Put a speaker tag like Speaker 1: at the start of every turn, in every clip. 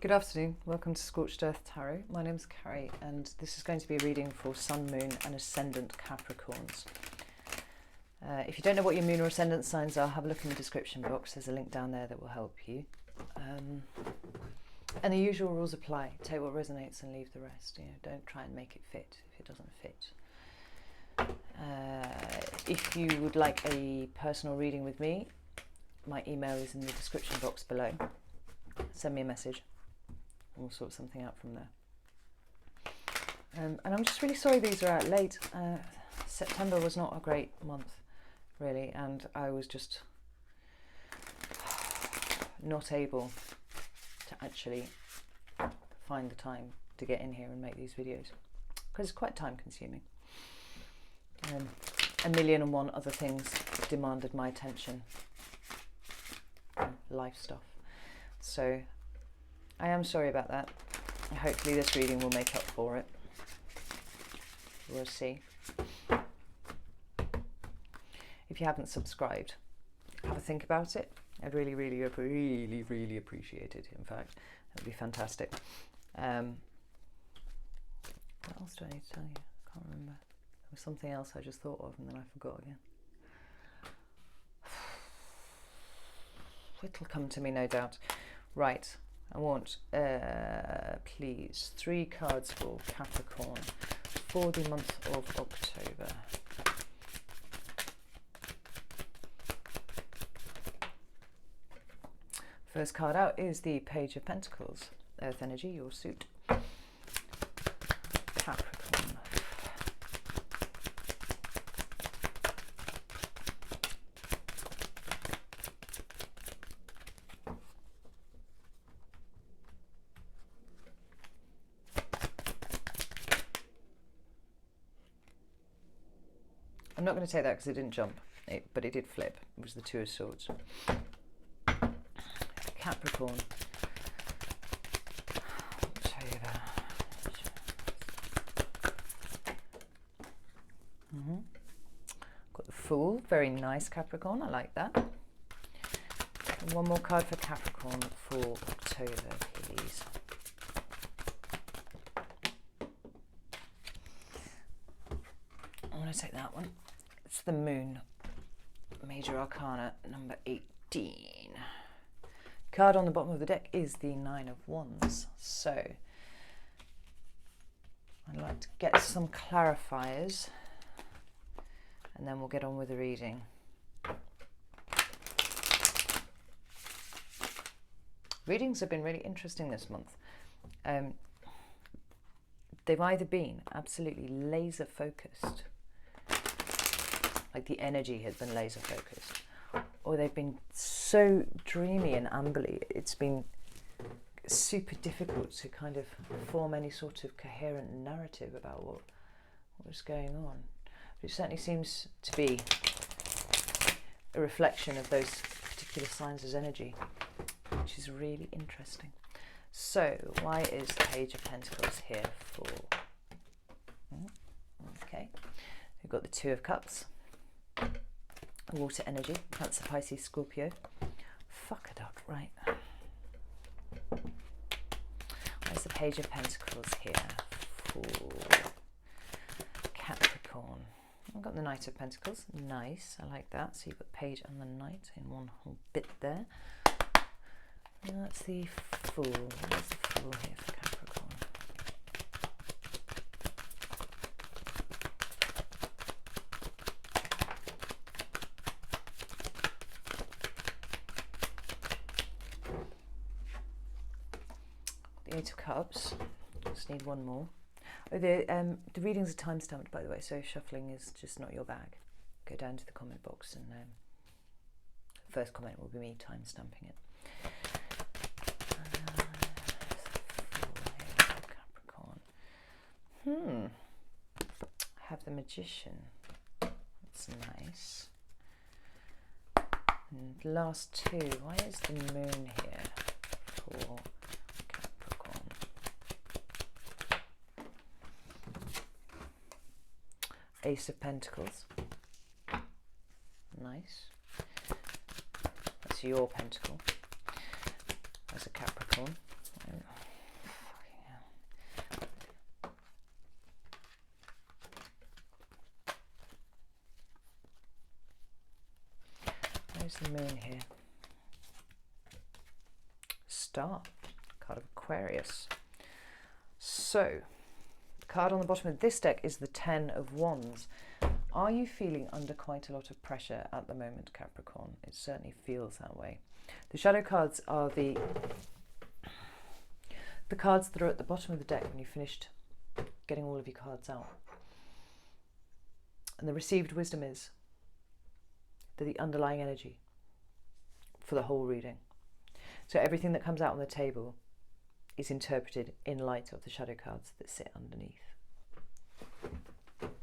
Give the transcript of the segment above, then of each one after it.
Speaker 1: Good afternoon, welcome to Scorched Earth Tarot. My name is Carrie and this is going to be a reading for Sun, Moon and Ascendant Capricorns. If you don't know what your Moon or Ascendant signs are, have a look in the description box. There's a link down there that will help you. And the usual rules apply. Take what resonates and leave the rest. Don't try and make it fit if it doesn't fit. If you would like a personal reading with me, my email is in the description box below. Send me a message. We'll sort something out from there. And I'm just really sorry these are out late. September was not a great month, really, and I was just not able to actually find the time to get in here and make these videos because it's quite time consuming. 1,000,001 other things demanded my attention, life stuff. So I am sorry about that. Hopefully this reading will make up for it. We'll see. If you haven't subscribed, have a think about it. I'd really appreciate it, in fact. That would be fantastic. What else do I need to tell you? I can't remember. There was something else I just thought of and then I forgot again. It'll come to me, no doubt. Right. I want, please, 3 cards for Capricorn for the month of October. First card out is the Page of Pentacles. Earth energy, your suit. Capricorn. I'm not going to take that because it didn't jump, but it did flip. It was the Two of Swords. Capricorn. October. Got the Fool. Very nice, Capricorn. I like that. And one more card for Capricorn for October, please. I'm going to take that one. It's the Moon. Major Arcana number 18. Card on the bottom of the deck is the 9 of Wands. So I'd like to get some clarifiers and then we'll get on with the reading. Readings have been really interesting this month. They've either been absolutely laser focused, like the energy has been laser focused, or they've been so dreamy and ambly, it's been super difficult to kind of form any sort of coherent narrative about what was going on. But it certainly seems to be a reflection of those particular signs' energy, which is really interesting. So, why is the Page of Pentacles here for? Okay, we've got the Two of Cups. Water energy, Cancer, Pisces, Scorpio. Fuck a duck, right. Where's the Page of Pentacles here for Capricorn? I've got the Knight of Pentacles, nice, I like that. So you've got the Page and the Knight in one whole bit there. And that's the Fool. Where's the Fool here for Capricorn? The Eight of Cups. Just need one more. Oh, the readings are time stamped, by the way, so shuffling is just not your bag. Go down to the comment box and first comment will be me time stamping it. Capricorn. I have the Magician. That's nice. And last two. Why is the Moon here for Capricorn? Ace of Pentacles. Nice. That's your pentacle. That's a Capricorn. Where's the moon here? Star, card of Aquarius. So, the card on the bottom of this deck is the Ten of Wands. Are you feeling under quite a lot of pressure at the moment, Capricorn? It certainly feels that way. The shadow cards are the cards that are at the bottom of the deck when you finished getting all of your cards out. And the received wisdom is the underlying energy for the whole reading. So everything that comes out on the table is interpreted in light of the shadow cards that sit underneath.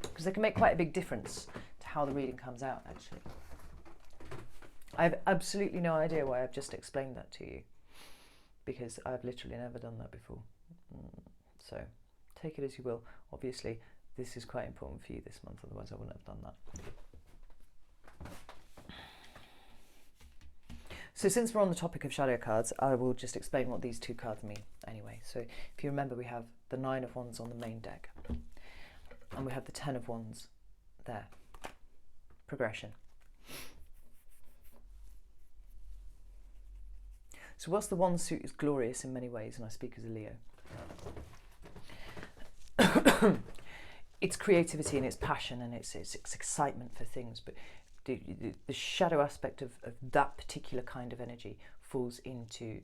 Speaker 1: Because they can make quite a big difference to how the reading comes out, actually. I have absolutely no idea why I've just explained that to you, because I've literally never done that before. So take it as you will. Obviously, this is quite important for you this month, otherwise I wouldn't have done that. So since we're on the topic of shadow cards, I will just explain what these two cards mean anyway. So if you remember, we have the Nine of Wands on the main deck, and we have the Ten of Wands there. Progression. So whilst the Wand suit is glorious in many ways, and I speak as a Leo, it's creativity and it's passion and it's excitement for things, but the shadow aspect of that particular kind of energy falls into,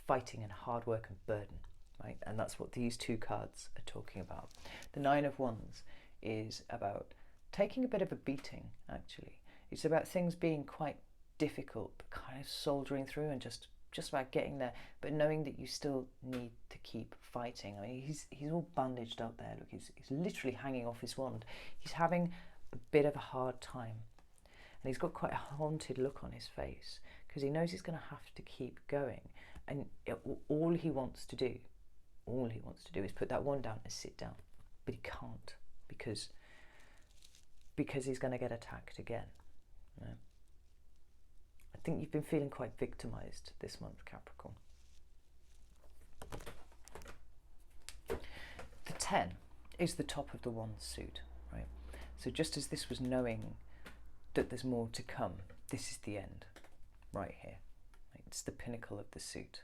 Speaker 1: fighting and hard work and burden, right? And that's what these two cards are talking about. The Nine of Wands is about taking a bit of a beating, actually. It's about things being quite difficult, but kind of soldiering through and just about getting there, but knowing that you still need to keep fighting. I mean, he's all bandaged up there. Look, he's literally hanging off his wand. He's having a bit of a hard time, and he's got quite a haunted look on his face because he knows he's going to have to keep going. And all he wants to do is put that wand down and sit down, but he can't because he's going to get attacked again. You know? I think you've been feeling quite victimised this month, Capricorn. The 10 is the top of the wand suit, right? So just as this was knowing that there's more to come, this is the end, right here. It's the pinnacle of the suit.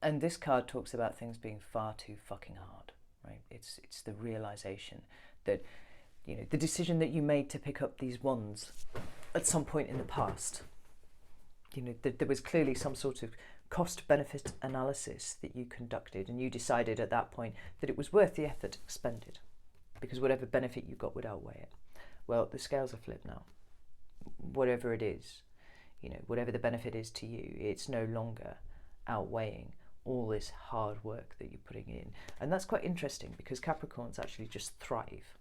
Speaker 1: And this card talks about things being far too fucking hard, right? It's the realisation that, you know, the decision that you made to pick up these wands at some point in the past, you know, there was clearly some sort of cost-benefit analysis that you conducted, and you decided at that point that it was worth the effort expended because whatever benefit you got would outweigh it. Well, the scales are flipped now. Whatever it is, you know, whatever the benefit is to you, it's no longer outweighing all this hard work that you're putting in. And that's quite interesting because Capricorns actually just thrive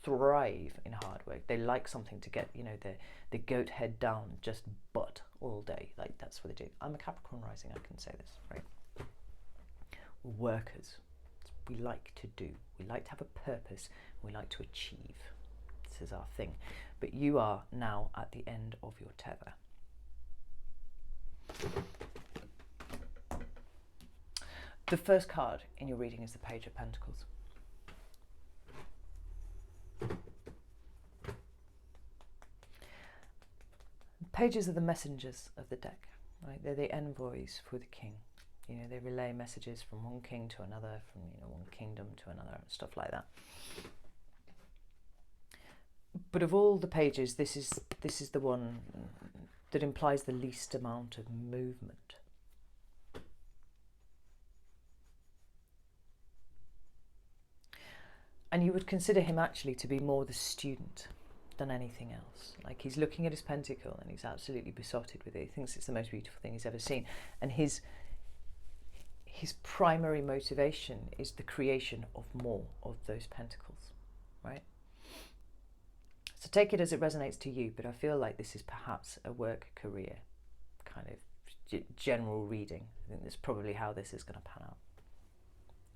Speaker 1: in hard work. They like something to get, you know, the goat head down, just butt all day. Like, that's what they do. I'm a Capricorn rising, I can say this, right? Workers. We like to do. We like to have a purpose. We like to achieve. This is our thing. But you are now at the end of your tether. The first card in your reading is the Page of Pentacles. Pages are the messengers of the deck, right? They're the envoys for the king. You know, they relay messages from one king to another, from, you know, one kingdom to another, and stuff like that. But of all the pages, this is the one that implies the least amount of movement. And you would consider him actually to be more the student than anything else. Like, he's looking at his pentacle and he's absolutely besotted with it. He thinks it's the most beautiful thing he's ever seen. And his primary motivation is the creation of more of those pentacles, right? So take it as it resonates to you, but I feel like this is perhaps a work career kind of general reading. I think that's probably how this is going to pan out,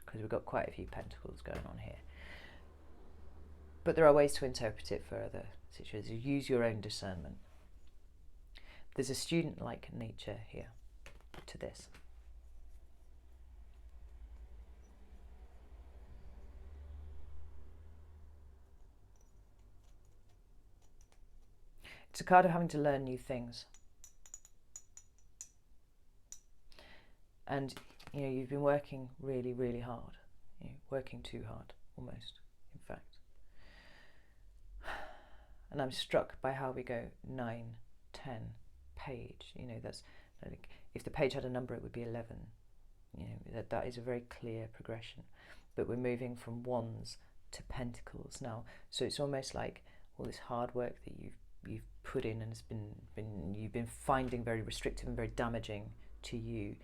Speaker 1: because we've got quite a few pentacles going on here. But there are ways to interpret it for other situations. Use your own discernment. There's a student-like nature here to this. It's a card of having to learn new things. And, you know, you've been working really, really hard. You know, working too hard, almost, in fact. And I'm struck by how we go 9, 10, page. You know, that's like, if the page had a number, it would be 11. You know, that is a very clear progression. But we're moving from wands to pentacles now. So it's almost like all this hard work that you've put in and has you've been finding very restrictive and very damaging to you.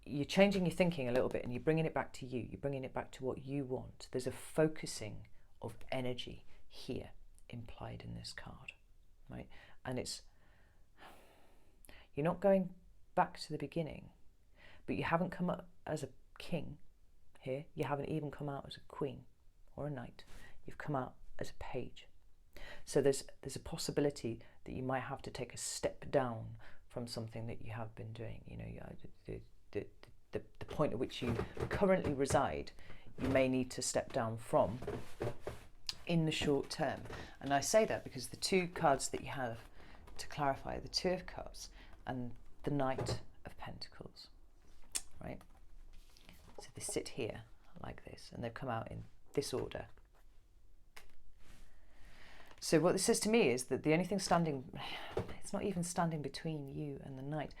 Speaker 1: You're changing your thinking a little bit and you're bringing it back to you. You're bringing it back to what you want. There's a focusing of energy here implied in this card, right? And it's, you're not going back to the beginning, but you haven't come up as a king here. You haven't even come out as a queen or a knight. You've come out as a page. So there's a possibility that you might have to take a step down from something that you have been doing. You know, the point at which you currently reside, you may need to step down from in the short term. And I say that because the two cards that you have to clarify, the Two of Cups and the Knight of Pentacles, right? So they sit here like this and they've come out in this order. So what this says to me is that the only thing standing, it's not even standing between you and the Knight.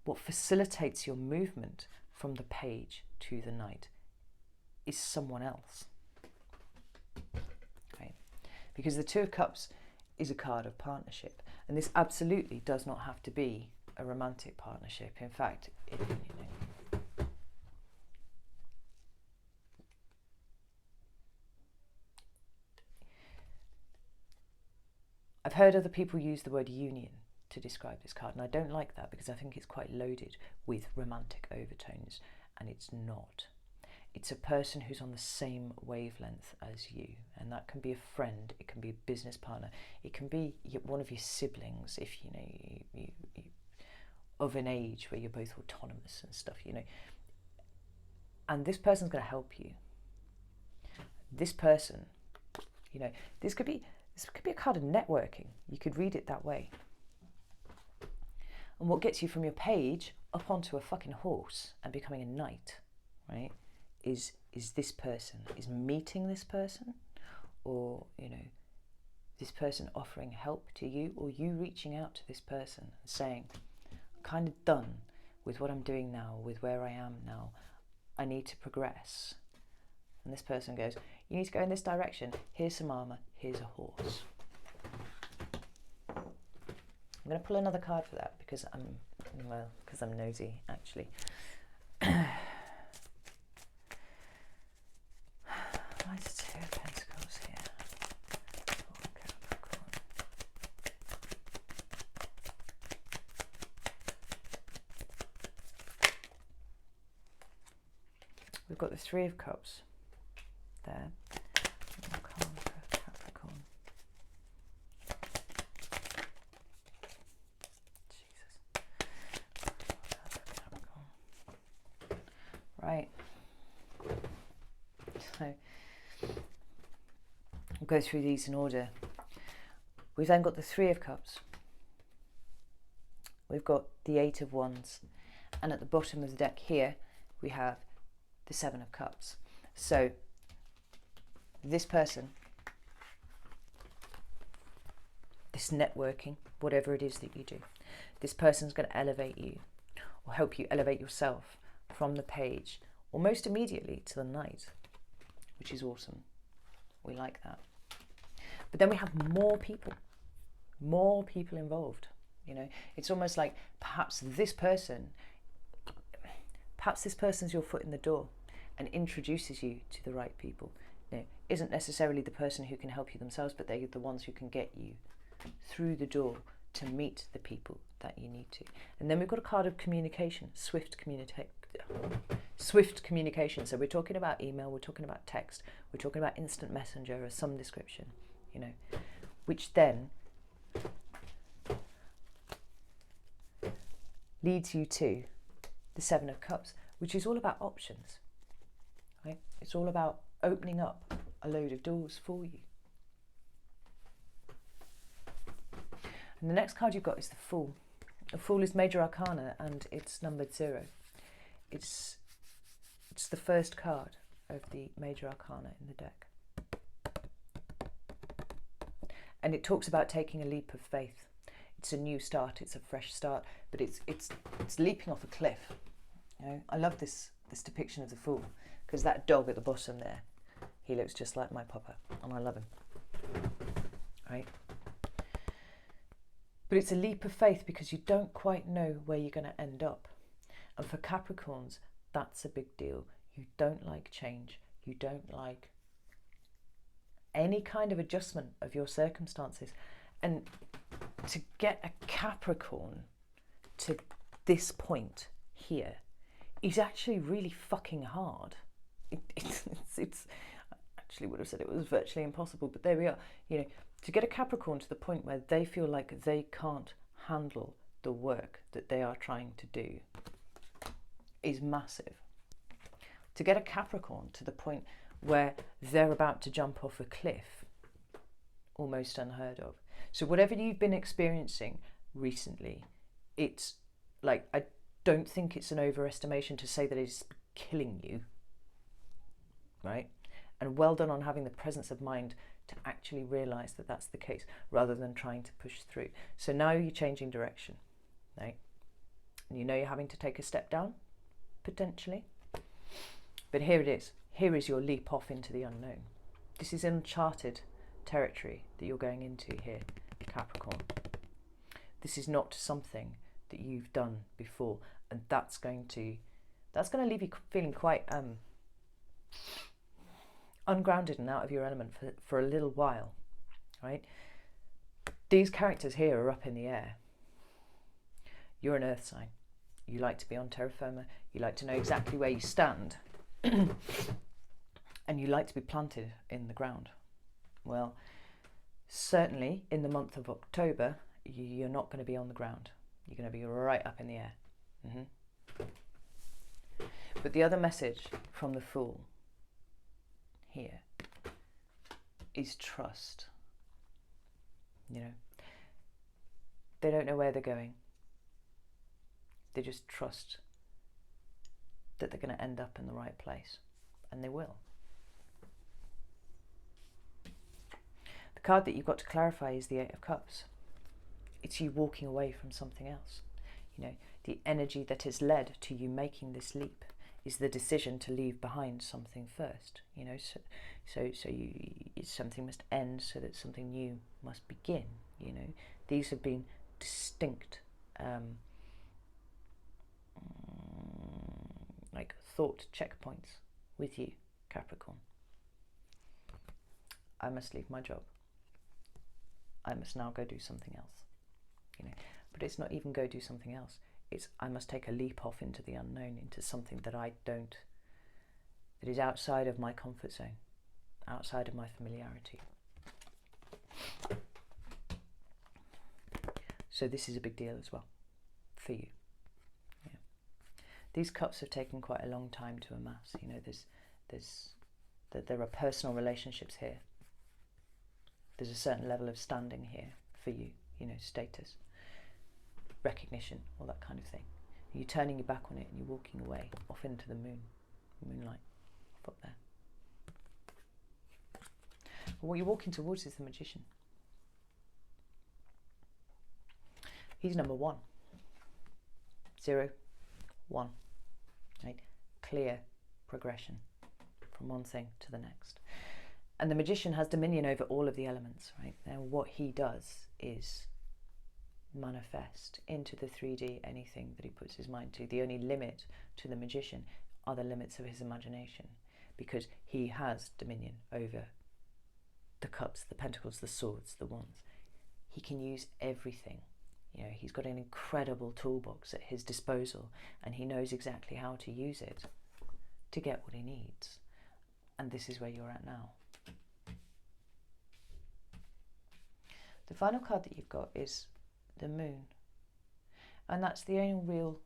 Speaker 1: What facilitates your movement from the page to the Knight is someone else, right? Because the Two of Cups is a card of partnership, and this absolutely does not have to be a romantic partnership. In fact, you know, I've heard other people use the word union to describe this card, and I don't like that because I think it's quite loaded with romantic overtones, and it's not. It's a person who's on the same wavelength as you, and that can be a friend, it can be a business partner, it can be one of your siblings if you know you of an age where you're both autonomous and stuff, you know. And this person's going to help you. This person, you know, this could be a card of networking. You could read it that way. And what gets you from your page up onto a fucking horse and becoming a knight, right, is this person, is meeting this person, or, you know, this person offering help to you, or you reaching out to this person and saying, I'm kind of done with what I'm doing now, with where I am now. I need to progress. And this person goes, you need to go in this direction. Here's some armour. Here's a horse. I'm going to pull another card for that because I'm nosy, actually. Why is it Two of Pentacles here? For Capricorn. We've got the Three of Cups there. Capricorn. Right, so we'll go through these in order. We've then got the Three of Cups, we've got the Eight of Wands, and at the bottom of the deck here we have the Seven of Cups. So this person, this networking, whatever it is that you do, this person's going to elevate you or help you elevate yourself from the page almost immediately to the Knight, which is awesome. We like that. But then we have more people involved. You know, it's almost like perhaps this person's your foot in the door and introduces you to the right people. You know, isn't necessarily the person who can help you themselves, but they're the ones who can get you through the door to meet the people that you need to. And then we've got a card of communication, swift communication. So we're talking about email, we're talking about text, we're talking about instant messenger of some description, you know, which then leads you to the Seven of Cups, which is all about options, right? It's all about opening up a load of doors for you. And the next card you've got is the Fool. The Fool is major arcana and it's numbered 0. It's the first card of the major arcana in the deck. And it talks about taking a leap of faith. It's a new start, it's a fresh start, but it's leaping off a cliff. You know, I love this depiction of the Fool, because that dog at the bottom there, he looks just like my papa, and I love him. Right? But it's a leap of faith because you don't quite know where you're going to end up. And for Capricorns, that's a big deal. You don't like change. You don't like any kind of adjustment of your circumstances. And to get a Capricorn to this point here is actually really fucking hard. It's I actually would have said it was virtually impossible, but there we are. You know, to get a Capricorn to the point where they feel like they can't handle the work that they are trying to do is massive. To get a Capricorn to the point where they're about to jump off a cliff, almost unheard of. So whatever you've been experiencing recently, it's like, I don't think it's an overestimation to say that it's killing you, right? And well done on having the presence of mind to actually realise that that's the case, rather than trying to push through. So now you're changing direction, right? And you know you're having to take a step down, potentially. But here it is. Here is your leap off into the unknown. This is uncharted territory that you're going into here, Capricorn. This is not something that you've done before, and that's going to leave you feeling quite ungrounded and out of your element for a little while, right? These characters here are up in the air. You're an earth sign. You like to be on terra firma. You like to know exactly where you stand. And you like to be planted in the ground. Well, certainly in the month of October, you're not going to be on the ground. You're going to be right up in the air. But the other message from the Fool here is trust. You know, they don't know where they're going. They just trust that they're going to end up in the right place, and they will. The card that you've got to clarify is the Eight of Cups. It's you walking away from something else. You know, the energy that has led to you making this leap is the decision to leave behind something first. You know, something must end so that something new must begin. You know, these have been distinct, like thought checkpoints with you, Capricorn. I must leave my job. I must now go do something else. You know, but it's not even go do something else. It's I must take a leap off into the unknown, into something that that is outside of my comfort zone, outside of my familiarity. So this is a big deal as well for you. Yeah. These cups have taken quite a long time to amass. You know, there are personal relationships here. There's a certain level of standing here for you. You know, status, recognition, all that kind of thing. And you're turning your back on it and you're walking away off into the moonlight, up there. But what you're walking towards is the Magician. He's number 1. 0, 1. Right? Clear progression from one thing to the next. And the Magician has dominion over all of the elements, right? Now what he does is manifest into the 3D anything that he puts his mind to. The only limit to the Magician are the limits of his imagination, because he has dominion over the cups, the pentacles, the swords, the wands. He can use everything. You know, he's got an incredible toolbox at his disposal, and he knows exactly how to use it to get what he needs. And this is where you're at now. The final card that you've got is the Moon, and that's the only real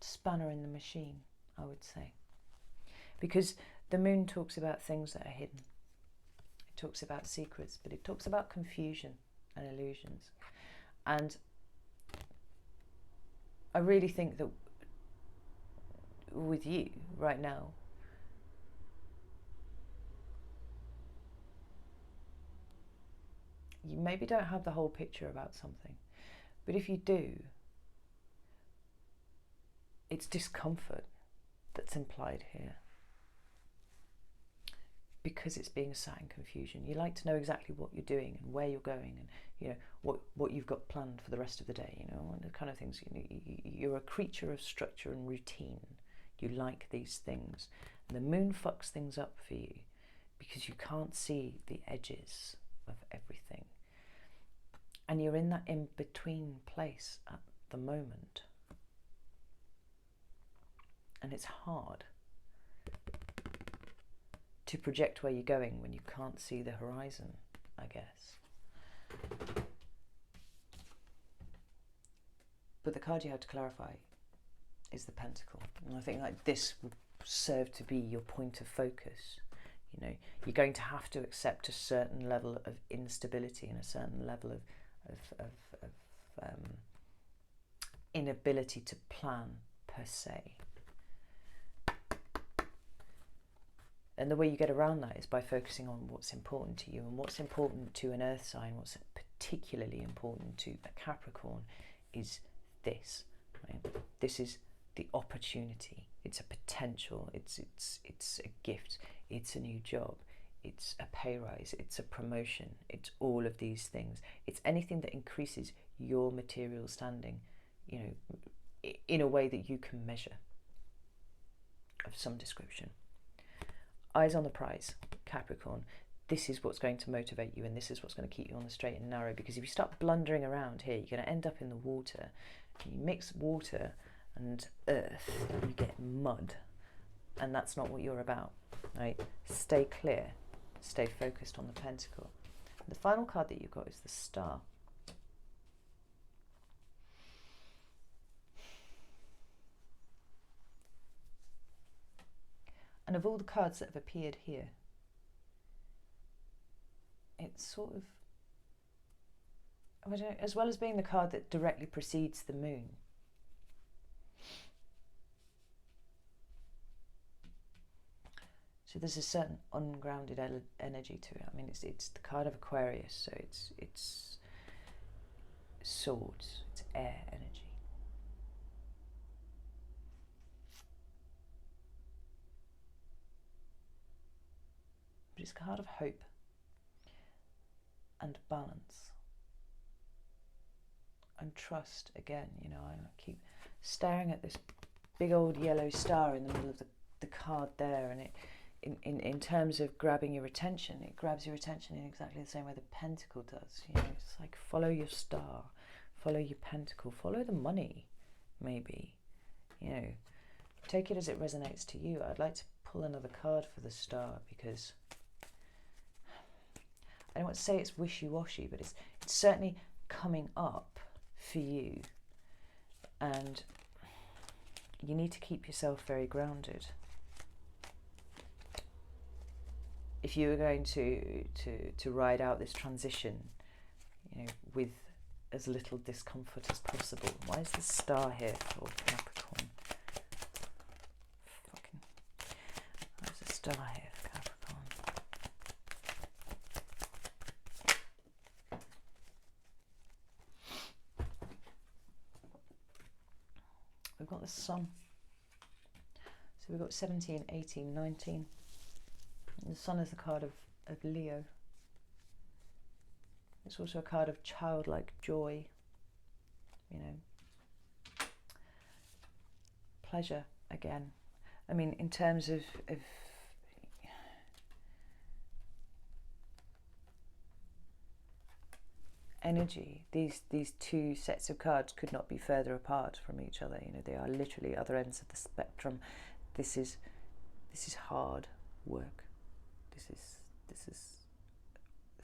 Speaker 1: spanner in the machine, I would say, Because the moon talks about things that are hidden. It talks about secrets, but it talks about confusion and illusions. And I really think that with you right now, you maybe don't have the whole picture about something, but if you do, it's discomfort that's implied here, because it's being sat in confusion. You like to know exactly what you're doing and where you're going, and you know what you've got planned for the rest of the day. You know, and the kind of things. You're a creature of structure and routine. You like these things, and the moon fucks things up for you because you can't see the edges of everything, and you're in that in-between place at the moment, and it's hard to project where you're going when you can't see the horizon, I guess. But the card you have to clarify is the Pentacle, and I think like this would serve to be your point of focus. You know, you're going to have to accept a certain level of instability and a certain level of inability to plan per se. And the way you get around that is by focusing on what's important to you, and what's important to an earth sign, what's particularly important to a Capricorn is this, right? This is the opportunity. It's a potential. It's a gift. It's a new job. It's a pay rise. It's a promotion. It's all of these things. It's anything that increases your material standing, you know, in a way that you can measure, of some description. Eyes on the prize, Capricorn. This is what's going to motivate you, and this is what's going to keep you on the straight and narrow, because if you start blundering around here, you're going to end up in the water. You mix water and earth, and you get mud, and that's not what you're about, right? Stay clear, stay focused on the Pentacle. The final card that you've got is the Star. And of all the cards that have appeared here, it's sort of, I don't know, as well as being the card that directly precedes the moon, so there's a certain ungrounded energy to it. I mean, it's the card of Aquarius, so it's swords, it's air energy. But it's a card of hope and balance and trust again. You know, I keep staring at this big old yellow star in the middle of the card there, and it, in terms of grabbing your attention, it grabs your attention in exactly the same way the Pentacle does. You know, it's like follow your star, follow your Pentacle, follow the money, maybe. You know, take it as it resonates to you. I'd like to pull another card for the Star, because I don't want to say it's wishy-washy, but it's certainly coming up for you, and you need to keep yourself very grounded. If you were going to ride out this transition, you know, with as little discomfort as possible. Why is the Star here for Capricorn? Why is the Star here for Capricorn? We've got the Sun. So we've got 17, 18, 19. And the Sun is the card of Leo. It's also a card of childlike joy, you know, pleasure again. I mean, in terms of energy, these two sets of cards could not be further apart from each other. You know, they are literally other ends of the spectrum. This is hard work. This is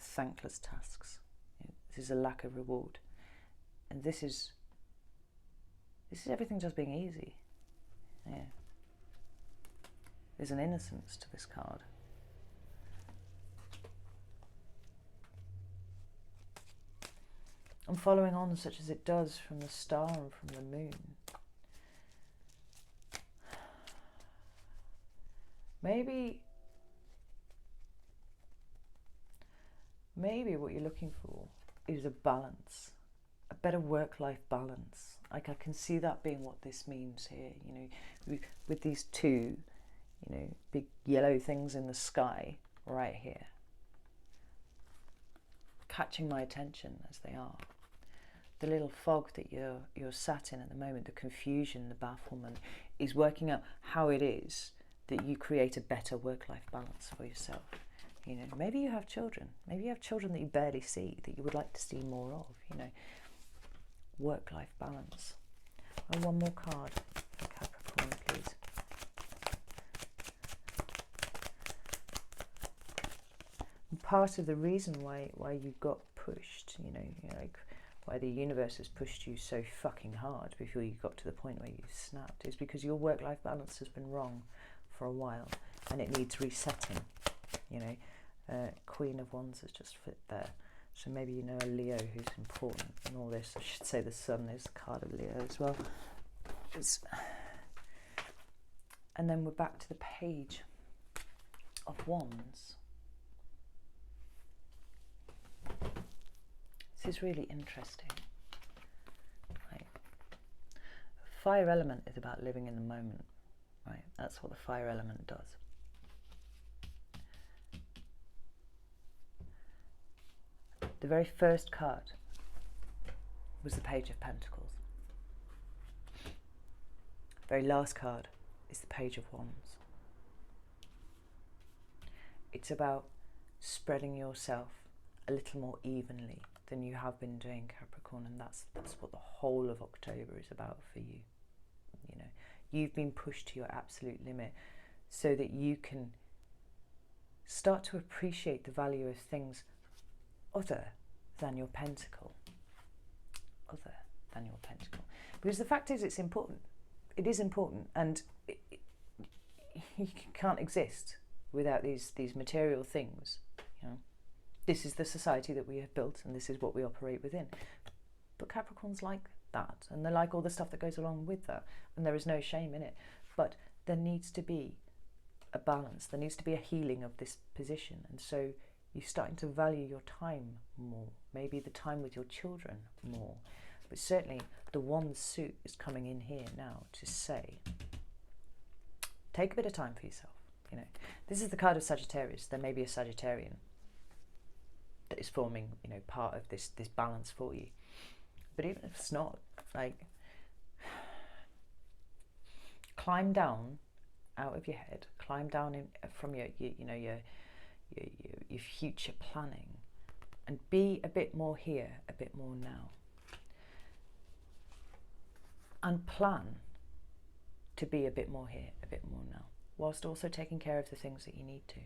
Speaker 1: thankless tasks. You know, this is a lack of reward, and this is everything just being easy. Yeah. There's an innocence to this card. And following on such as it does from the star and from the moon. Maybe what you're looking for is a balance, a better work-life balance. Like, I can see that being what this means here, you know, with these two, you know, big yellow things in the sky right here, catching my attention as they are. The little fog that you're sat in at the moment, the confusion, the bafflement, is working out how it is that you create a better work-life balance for yourself. You know, maybe you have children. Maybe you have children that you barely see, that you would like to see more of, you know. Work-life balance. And one more card for Capricorn, please. And part of the reason why you got pushed, you know, like why the universe has pushed you so fucking hard before you got to the point where you snapped, is because your work-life balance has been wrong for a while and it needs resetting, you know. Queen of Wands has just fit there. So maybe you know a Leo who's important in all this. I should say the Sun is a card of Leo as well. And then we're back to the Page of Wands. This is really interesting. Right. Fire element is about living in the moment. Right. That's what the fire element does. The very first card was the Page of Pentacles. The very last card is the Page of Wands. It's about spreading yourself a little more evenly than you have been doing, Capricorn, and that's what the whole of October is about for you. You know, you've been pushed to your absolute limit so that you can start to appreciate the value of things other than your pentacle. Other than your pentacle. Because the fact is, it's important. It is important, and you can't exist without these material things. You know, this is the society that we have built, and this is what we operate within. But Capricorns like that, and they like all the stuff that goes along with that, and there is no shame in it. But there needs to be a balance. There needs to be a healing of this position, and so you're starting to value your time more, maybe the time with your children more. But certainly the Wands suit is coming in here now to say, take a bit of time for yourself. You know, this is the card of Sagittarius. There may be a Sagittarian that is forming, you know, part of this balance for you. But even if it's not, like, climb down out of your head, climb down from your future planning, and be a bit more here, a bit more now, and plan to be a bit more here, a bit more now, whilst also taking care of the things that you need to.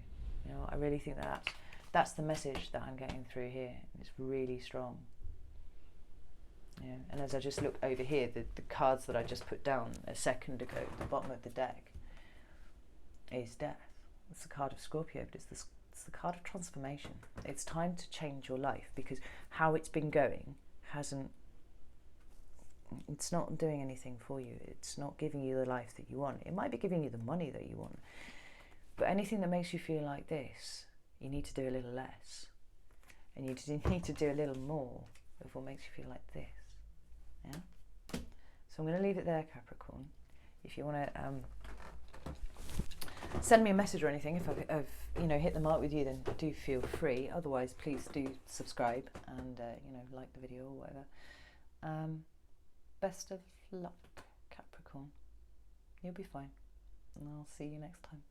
Speaker 1: You know, I really think that's the message that I'm getting through here. It's really strong. Yeah, and as I just look over here, the cards that I just put down a second ago at the bottom of the deck is Death. It's the card of Scorpio, but it's the card of transformation. It's time to change your life, because how it's been going it's not doing anything for you. It's not giving you the life that you want. It might be giving you the money that you want, but anything that makes you feel like this, you need to do a little less, and you need to do a little more of what makes you feel like this. Yeah. So I'm going to leave it there, Capricorn. If you want to send me a message or anything, if I've hit the mark with you, then do feel free. Otherwise, please do subscribe and like the video or whatever. Best of luck, Capricorn. You'll be fine, and I'll see you next time.